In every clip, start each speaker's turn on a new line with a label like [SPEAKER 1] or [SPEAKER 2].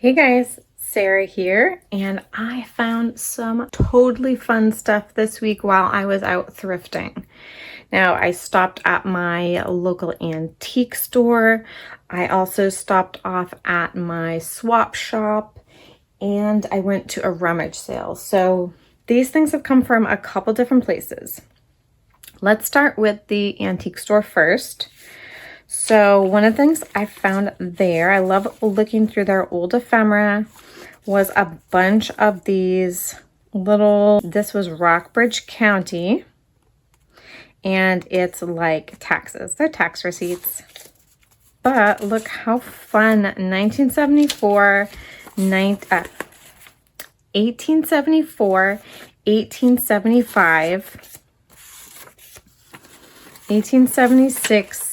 [SPEAKER 1] Hey guys, Sarah here, and I found some totally fun stuff this week while I was out thrifting. Now, I stopped at my local antique store. I also stopped off at my swap shop, and I went to a rummage sale. So these things have come from a couple different places. Let's start with the antique store first. So one of the things I found there, I love looking through their old ephemera, was a bunch of these this was Rockbridge County, and it's like taxes. They're tax receipts. But look how fun, 1874, 1875, 1876,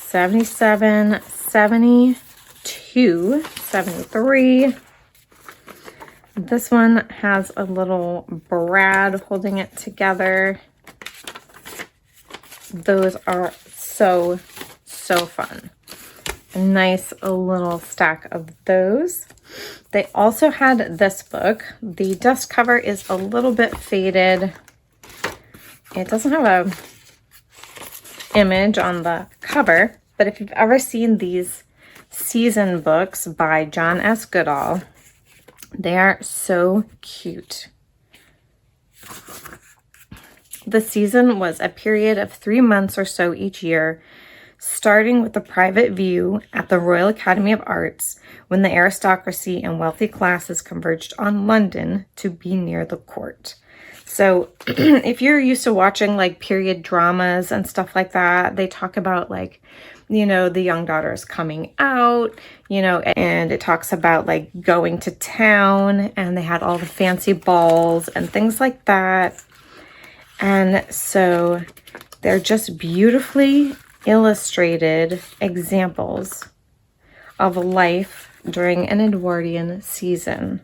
[SPEAKER 1] 77, 72, 73. This one has a little Brad holding it together. Those are so fun. A nice little stack of those. They also had this book. The dust cover is a little bit faded. It doesn't have a image on the cover, but if you've ever seen these season books by John S. Goodall, they are so cute. The season was a period of 3 months or so each year, starting with the private view at the Royal Academy of Arts, when the aristocracy and wealthy classes converged on London to be near the court. So if you're used to watching like period dramas and stuff like that, they talk about like, you know, the young daughters coming out, you know, and it talks about like going to town, and they had all the fancy balls and things like that. And so they're just beautifully illustrated examples of life during an Edwardian season.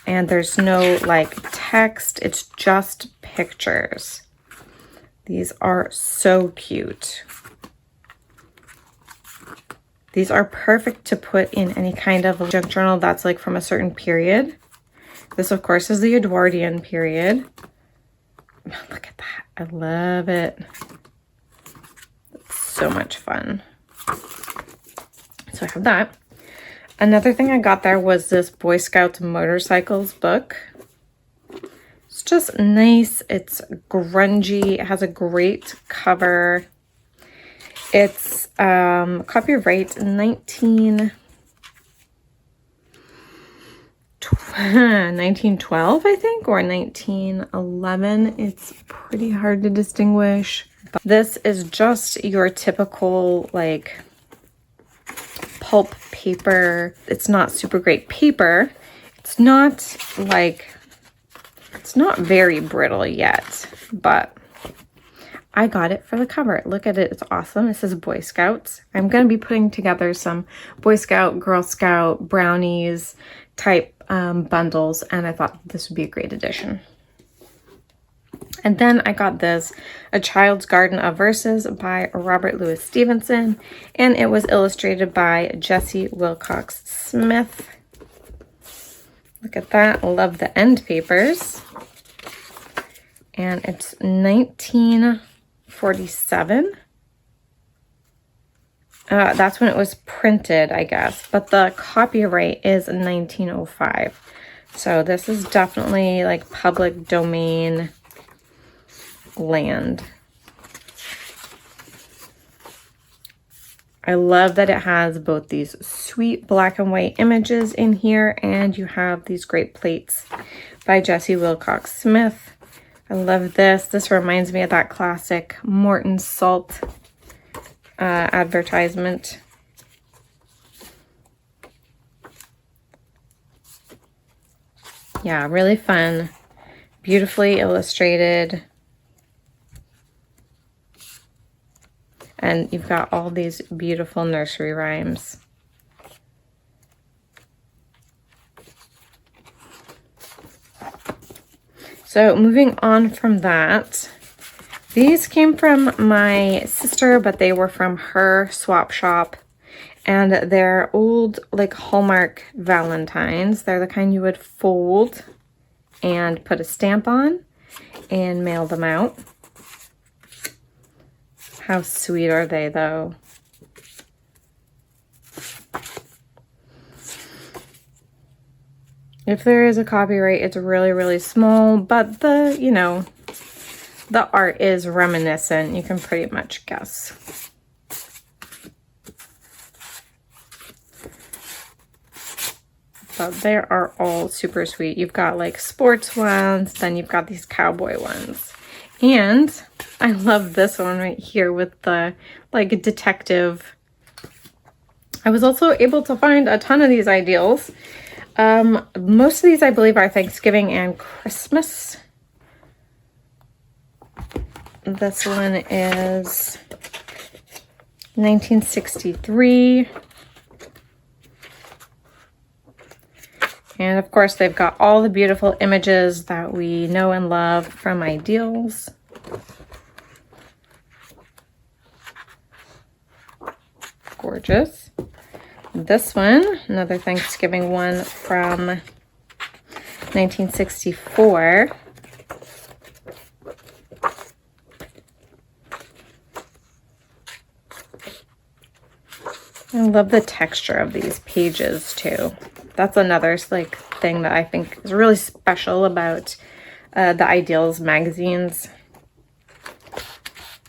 [SPEAKER 1] And there's no like text, it's just pictures. These are so cute. These are perfect to put in any kind of junk journal that's like from a certain period. This, of course, is the Edwardian period. Look at that. I love it. It's so much fun. So I have that. Another thing I got there was this Boy Scouts motorcycles book. It's just nice. It's grungy. It has a great cover. It's copyright 1912, I think, or 1911. It's pretty hard to distinguish. But this is just your typical like pulp paper. It's not super great paper. It's not very brittle yet, but I got it for the cover. Look at it. It's awesome. It says Boy Scouts. I'm going to be putting together some Boy Scout, Girl Scout, brownies type bundles, and I thought this would be a great addition. And then I got this, A Child's Garden of Verses by Robert Louis Stevenson, and it was illustrated by Jessie Wilcox Smith. Look at that. I love the end papers. And it's 1947. That's when it was printed, I guess, but the copyright is 1905. So this is definitely like public domain land. I love that it has both these sweet black and white images in here, and you have these great plates by Jessie Wilcox Smith. I love this. This reminds me of that classic Morton Salt advertisement. Yeah, really fun. Beautifully illustrated. And you've got all these beautiful nursery rhymes. So moving on from that, these came from my sister, but they were from her swap shop. And they're old, like Hallmark Valentines. They're the kind you would fold and put a stamp on and mail them out. How sweet are they, though? If there is a copyright, it's really, really small, but the, you know, the art is reminiscent. You can pretty much guess. But they are all super sweet. You've got like sports ones, then you've got these cowboy ones. And I love this one right here with the like detective. I was also able to find a ton of these ideals. Most of these I believe are Thanksgiving and Christmas. This one is 1963. And of course, they've got all the beautiful images that we know and love from ideals. Gorgeous. This one, another Thanksgiving one from 1964. I love the texture of these pages too. That's another like thing that I think is really special about the Ideals magazines,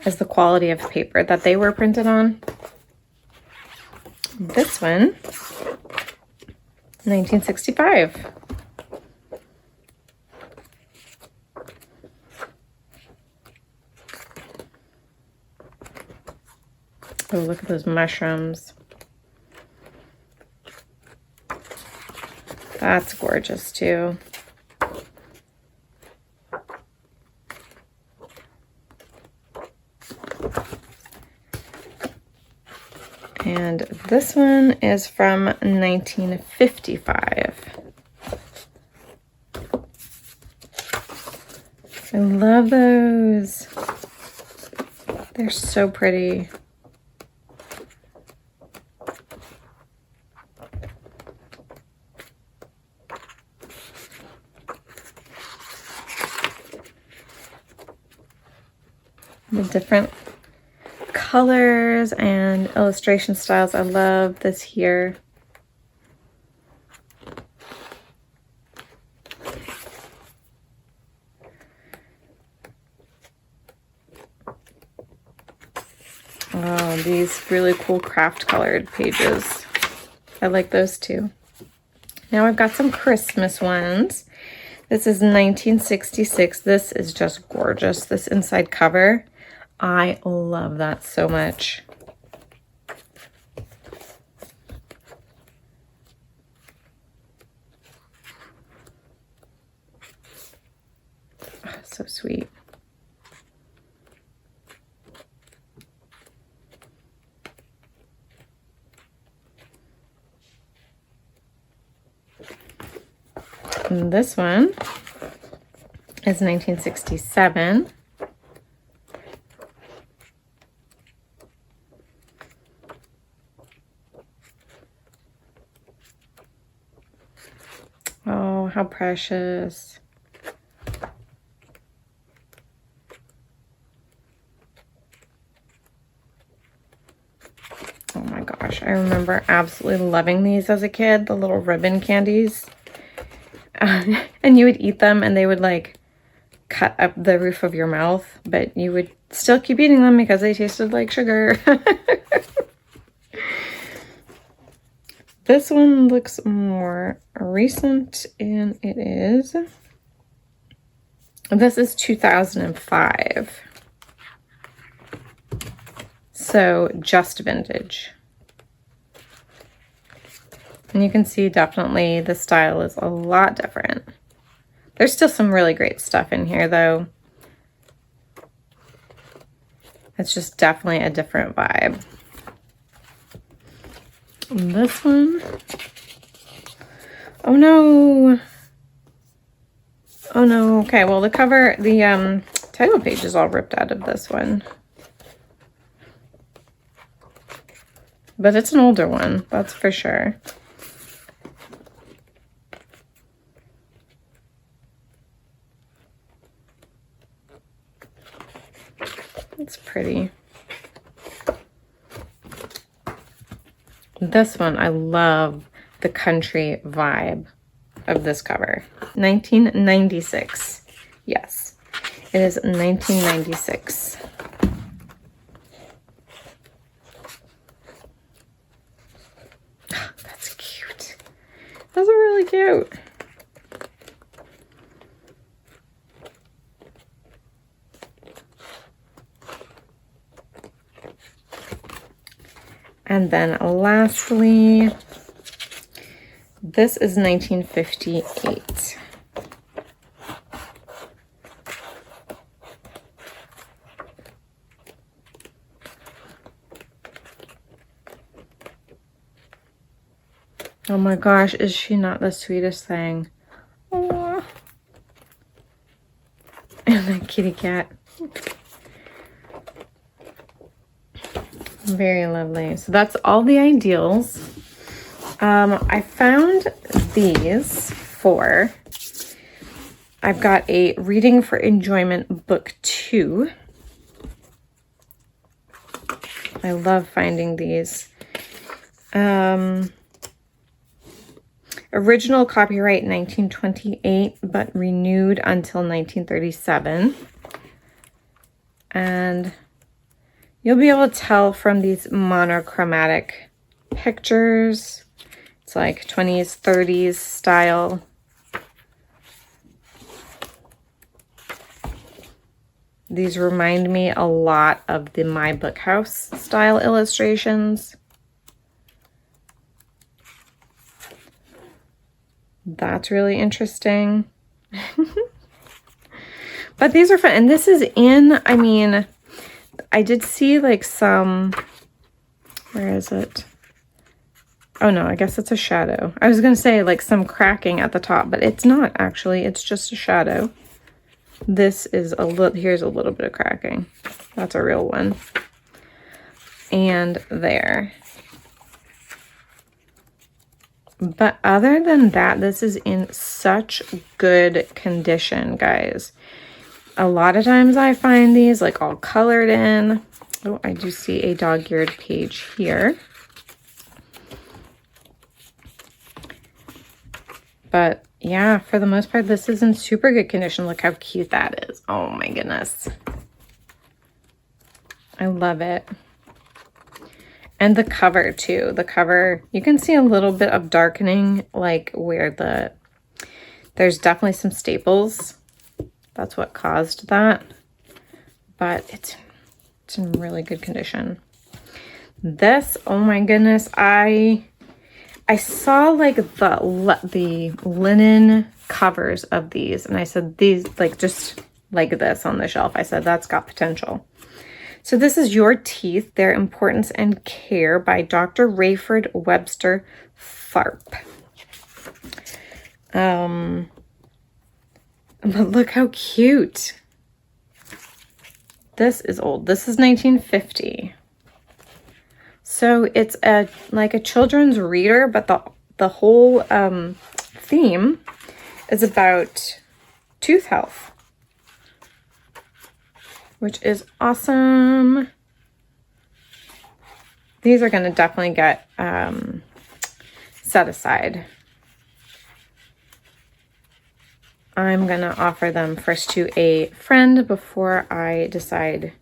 [SPEAKER 1] is the quality of paper that they were printed on. This one, 1965. Oh, look at those mushrooms. That's gorgeous too. And this one is from 1955. I love those. They're so pretty. The different colors and illustration styles. I love this here. Oh, these really cool craft colored pages. I like those too. Now I've got some Christmas ones. This is 1966. This is just gorgeous. This inside cover. I love that so much. Oh, so sweet. And this one is 1967. Oh, how precious. Oh my gosh, I remember absolutely loving these as a kid, the little ribbon candies. And you would eat them and they would like cut up the roof of your mouth, but you would still keep eating them because they tasted like sugar. This one looks more recent, and it is, this is 2005. So just vintage. And you can see definitely the style is a lot different. There's still some really great stuff in here though. It's just definitely a different vibe. And this one, oh no. Oh no, okay, well the cover, the title page is all ripped out of this one. but it's an older one, that's for sure. It's pretty. This one, I love the country vibe of this cover. 1996. Yes, it is 1996. That's cute. Those are really cute. And then lastly, this is 1958. Oh my gosh, is she not the sweetest thing? Aww. And that kitty cat. Very lovely. So that's all the ideals. I found these for, I've got a Reading for Enjoyment book 2. I love finding these. Original copyright 1928, but renewed until 1937. And you'll be able to tell from these monochromatic pictures. It's like 20s, 30s style. These remind me a lot of the My Book House style illustrations. That's really interesting. But these are fun. And this is in, I mean, I did see like some, where is it? Oh no, I guess it's a shadow. I was going to say like some cracking at the top, but it's not actually. It's just a shadow. This is a little, here's a little bit of cracking. That's a real one. And there. But other than that, this is in such good condition, guys. A lot of times I find these like all colored in. Oh, I do see a dog-eared page here. But yeah, for the most part, this is in super good condition. Look how cute that is. Oh my goodness. I love it. And the cover too. The cover, you can see a little bit of darkening, like where there's definitely some staples. That's what caused that. But it's in really good condition. This, oh my goodness, I saw like the linen covers of these, and I said these, like just like this on the shelf. I said that's got potential. So this is Your Teeth, Their Importance and Care by Dr. Rafford Webster Tharp. But look how cute. This is old. This is 1950. So it's like a children's reader, but the whole theme is about tooth health, which is awesome. These are going to definitely get set aside. I'm going to offer them first to a friend before I decide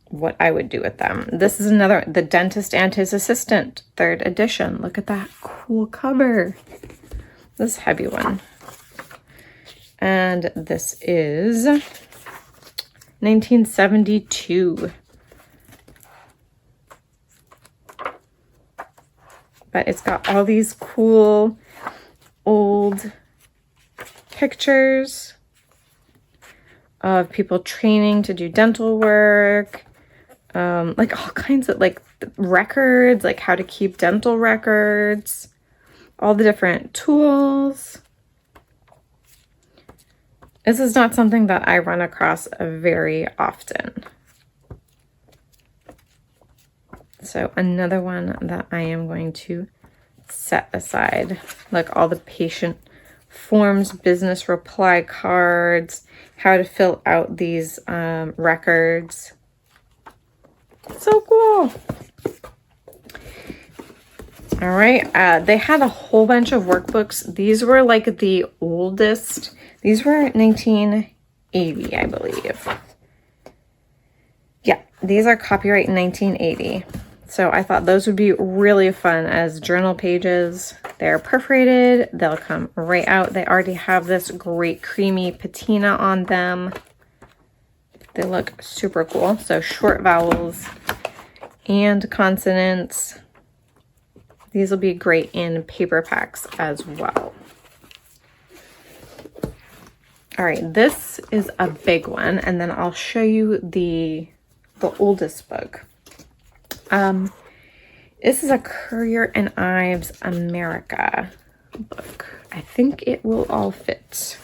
[SPEAKER 1] what I would do with them. This is another, The Dentist and His Assistant, 3rd edition. Look at that cool cover. This heavy one. And this is 1972. But it's got all these cool old pictures of people training to do dental work, like all kinds of like records, like how to keep dental records, all the different tools. This is not something that I run across very often. So another one that I am going to set aside, like all the patient forms, business reply cards, how to fill out these records. So cool. All right, they had a whole bunch of workbooks. These were like the oldest. These were 1980, I believe. Yeah, these are copyright 1980. So I thought those would be really fun as journal pages. They're perforated. They'll come right out. They already have this great creamy patina on them. They look super cool. So short vowels and consonants. These will be great in paper packs as well. All right, this is a big one, and then I'll show you the oldest book. This is a Currier and Ives America book. I think it will all fit.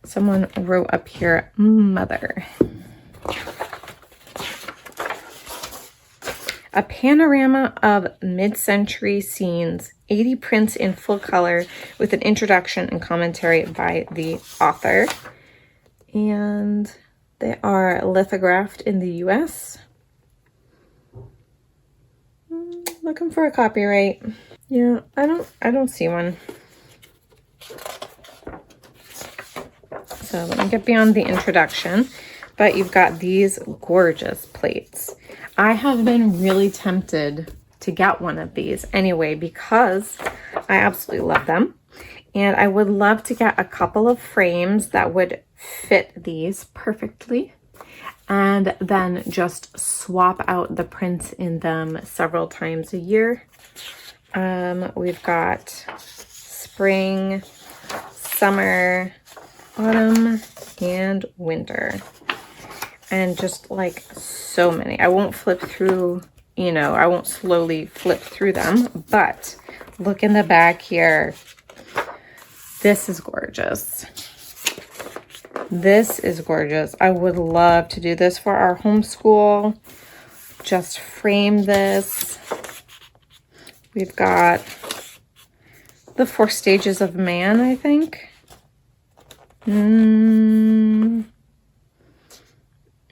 [SPEAKER 1] Someone wrote up here, mother. A panorama of mid-century scenes, 80 prints in full color with an introduction and commentary by the author. And they are lithographed in the US. Looking for a copyright. Yeah, I don't see one. So let me get beyond the introduction. But you've got these gorgeous plates. I have been really tempted to get one of these anyway because I absolutely love them. And I would love to get a couple of frames that would fit these perfectly. And then just swap out the prints in them several times a year. We've got spring, summer, autumn, and winter. And just like so many. I won't flip through, you know, I won't slowly flip through them, but look in the back here. This is gorgeous. This is gorgeous. I would love to do this for our homeschool. Just frame this. We've got the 4 stages of man, I think.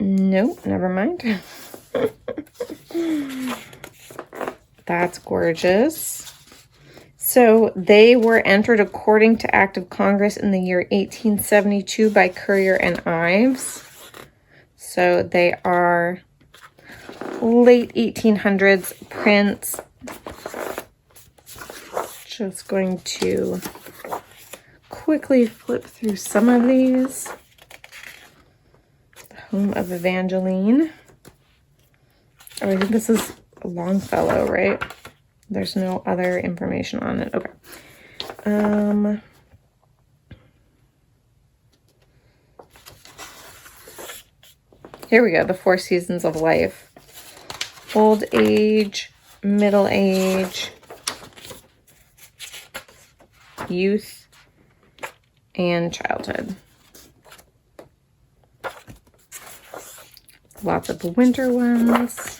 [SPEAKER 1] Nope, never mind. That's gorgeous. So they were entered according to Act of Congress in the year 1872 by Currier and Ives. So they are late 1800s prints. Just going to quickly flip through some of these. The Home of Evangeline. Oh, I think this is Longfellow, right? There's no other information on it. Okay. Here we go. The 4 seasons of life. Old age, middle age, youth, and childhood. Lots of the winter ones.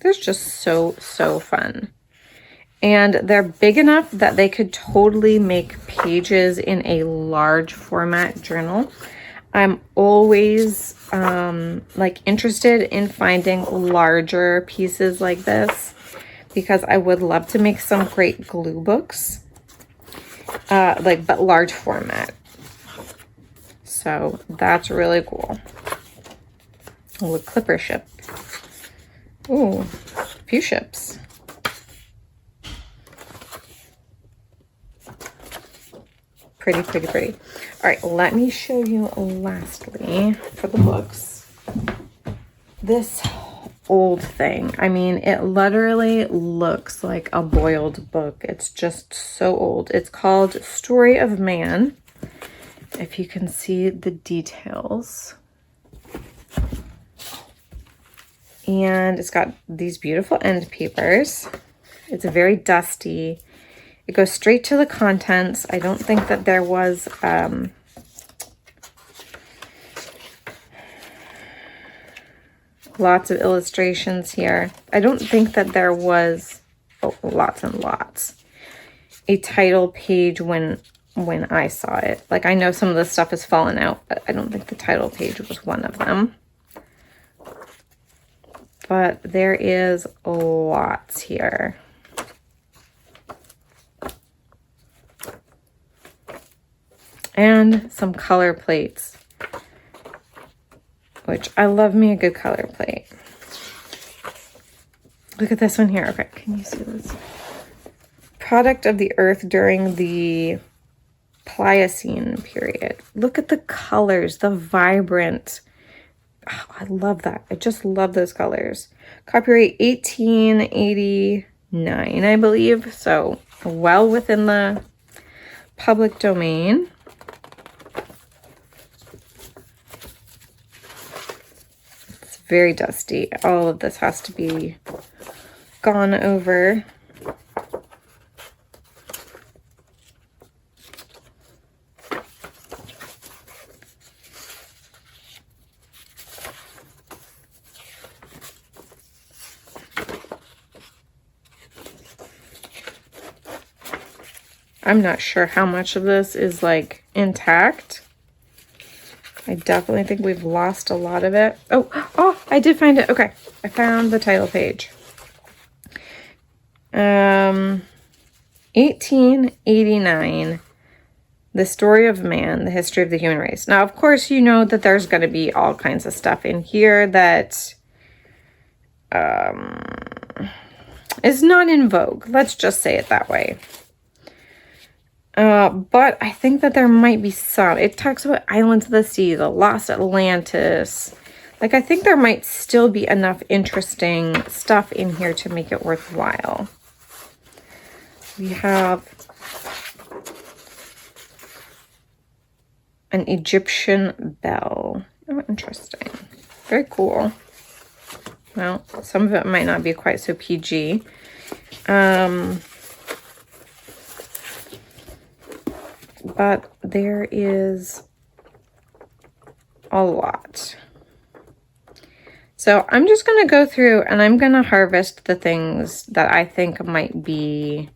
[SPEAKER 1] They're just so fun. And they're big enough that they could totally make pages in a large format journal. I'm always like interested in finding larger pieces like this because I would love to make some great glue books, but large format. So that's really cool. Oh, a clipper ship. Ooh, a few ships. Pretty, pretty, pretty. All right, let me show you lastly for the books. This old thing. I mean, it literally looks like a boiled book. It's just so old. It's called Story of Man. If you can see the details. And it's got these beautiful end papers. It's very dusty. It goes straight to the contents. I don't think that there was Lots of illustrations here. I don't think that there was, oh, lots and lots, a title page when I saw it. Like, I know some of the stuff has fallen out, but I don't think the title page was one of them. But there is lots here. And some color plates, which I love me a good color plate. Look at this one here. Okay, can you see this? Product of the earth during the Pliocene period. Look at the colors, the vibrant. Oh, I love that. I just love those colors. Copyright 1889, I believe. So well within the public domain. It's very dusty. All of this has to be gone over. I'm not sure how much of this is like intact. I definitely think we've lost a lot of it. Oh, I did find it. Okay, I found the title page. 1889, The Story of Man, The History of the Human Race. Now, of course, you know that there's going to be all kinds of stuff in here that is not in vogue. Let's just say it that way. But I think that there might be some. It talks about Islands of the Sea, the Lost Atlantis. Like, I think there might still be enough interesting stuff in here to make it worthwhile. We have an Egyptian bell. Oh, interesting. Very cool. Well, some of it might not be quite so PG. But there is a lot. So I'm just going to go through and I'm going to harvest the things that I think might be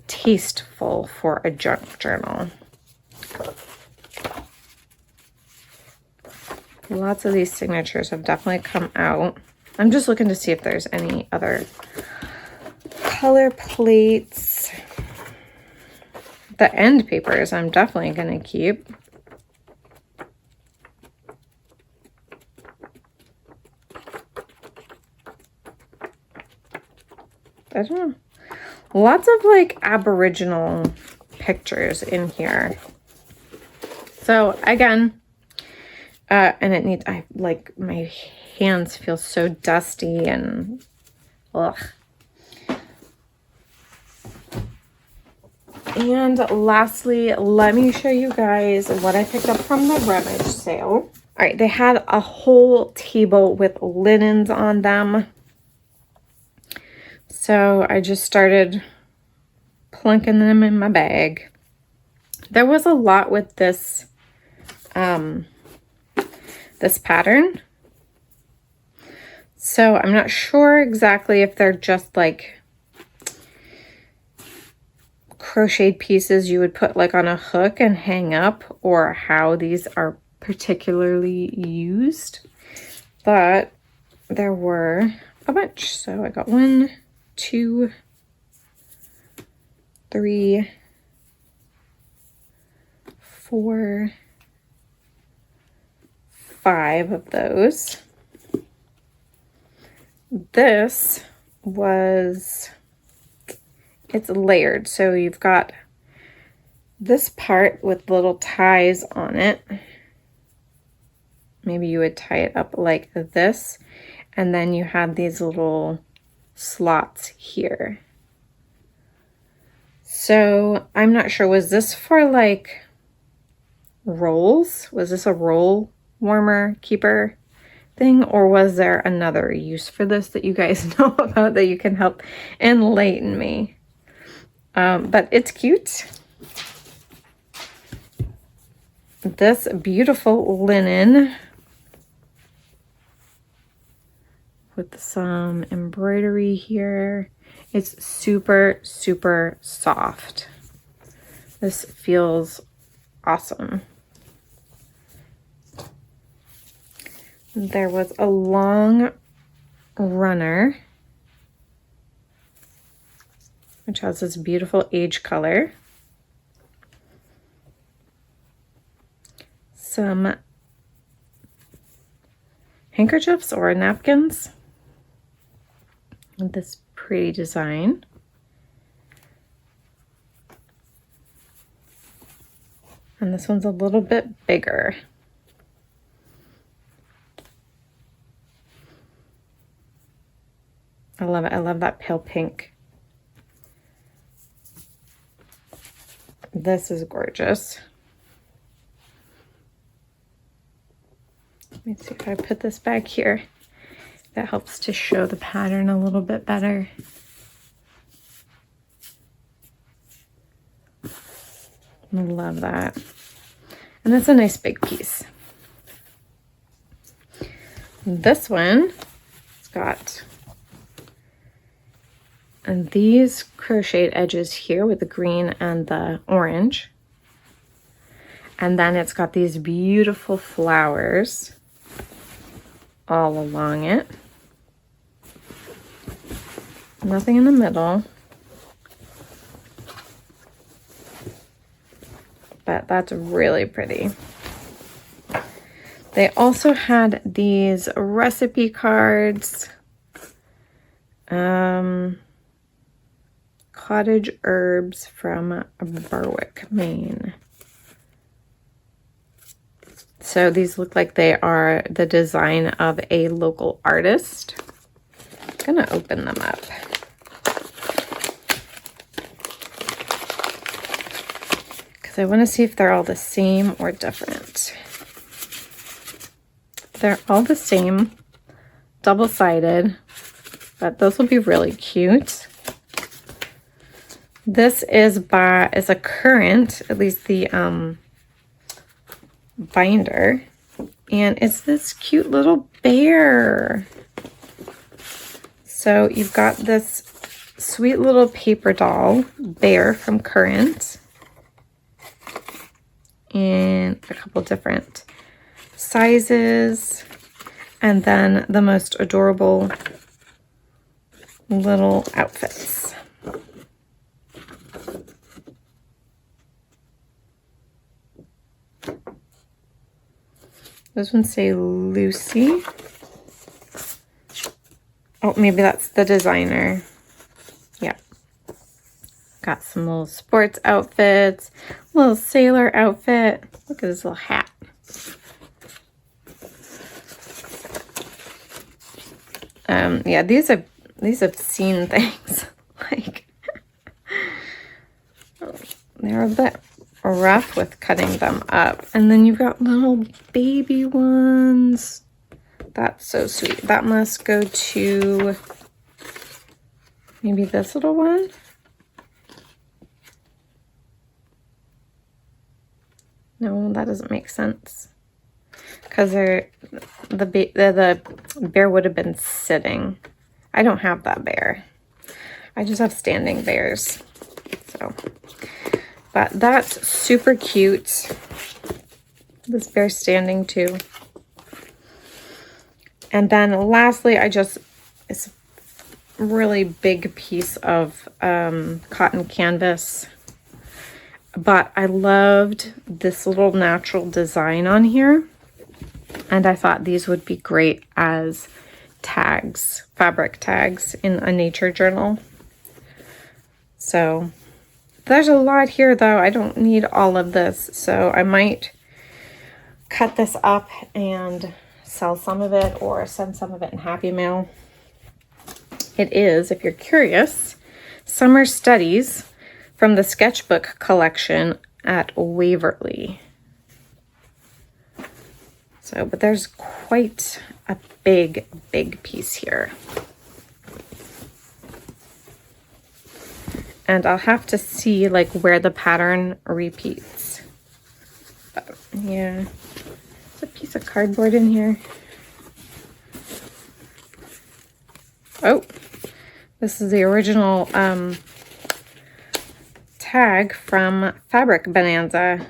[SPEAKER 1] tasteful for a junk journal. Lots of these signatures have definitely come out. I'm just looking to see if there's any other color plates. The end papers I'm definitely going to keep. I don't know. Lots of like Aboriginal pictures in here. So again, and it needs, I like, my hands feel so dusty and ugh. And lastly, let me show you guys what I picked up from the rummage sale. All right, they had a whole table with linens on them. So I just started plunking them in my bag. There was a lot with this, this pattern. So I'm not sure exactly if they're just like crocheted pieces you would put like on a hook and hang up, or how these are particularly used, but there were a bunch. So I got 1, 2, 3, 4, 5 of those. This was, it's layered. So you've got this part with little ties on it. Maybe you would tie it up like this. And then you have these little slots here. So I'm not sure, was this for like rolls? Was this a roll warmer keeper thing, or was there another use for this that you guys know about that you can help enlighten me? But it's cute. This beautiful linen with some embroidery here. It's super, super soft. This feels awesome. There was a long runner, which has this beautiful age color. Some handkerchiefs or napkins with this pretty design. And this one's a little bit bigger. I love it. I love that pale pink. This is gorgeous. Let me see if I put this back here. That helps to show the pattern a little bit better. I love that. And it's a nice big piece. This one, it's got these crocheted edges here with the green and the orange. And then it's got these beautiful flowers all along it. Nothing in the middle. But that's really pretty. They also had these recipe cards. Cottage herbs from Berwick, Maine. So these look like they are the design of a local artist. I'm gonna open them up. Because I want to see if they're all the same or different. They're all the same, double-sided, but those will be really cute. This is a current, at least the binder, and it's this cute little bear. So you've got this sweet little paper doll bear from Current in a couple different sizes, and then the most adorable little outfits. Those ones say Lucy. Oh, maybe that's the designer. Yep. Got some little sports outfits, little sailor outfit. Look at this little hat. Yeah, these obscene things. Like, they're a bit rough with cutting them up. And then you've got little baby ones. That's so sweet. That must go to maybe this little one. No, that doesn't make sense. Because the bear would have been sitting. I don't have that bear. I just have standing bears. So, but that's super cute. This bear standing too. And then lastly, it's a really big piece of cotton canvas. But I loved this little natural design on here. And I thought these would be great as tags, fabric tags in a nature journal. So there's a lot here though. I don't need all of this. So I might cut this up and sell some of it or send some of it in Happy Mail. It is, if you're curious, Summer Studies from the Sketchbook collection at Waverly. So, but there's quite a big piece here. And I'll have to see like where the pattern repeats. But, yeah, there's a piece of cardboard in here. Oh, this is the original tag from Fabric Bonanza.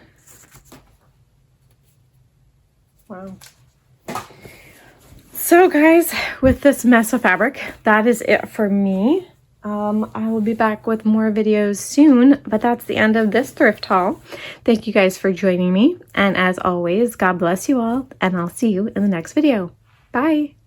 [SPEAKER 1] Wow. So guys, with this mess of fabric, that is it for me. I will be back with more videos soon, but that's the end of this thrift haul. Thank you guys for joining me. And as always, God bless you all, and I'll see you in the next video. Bye.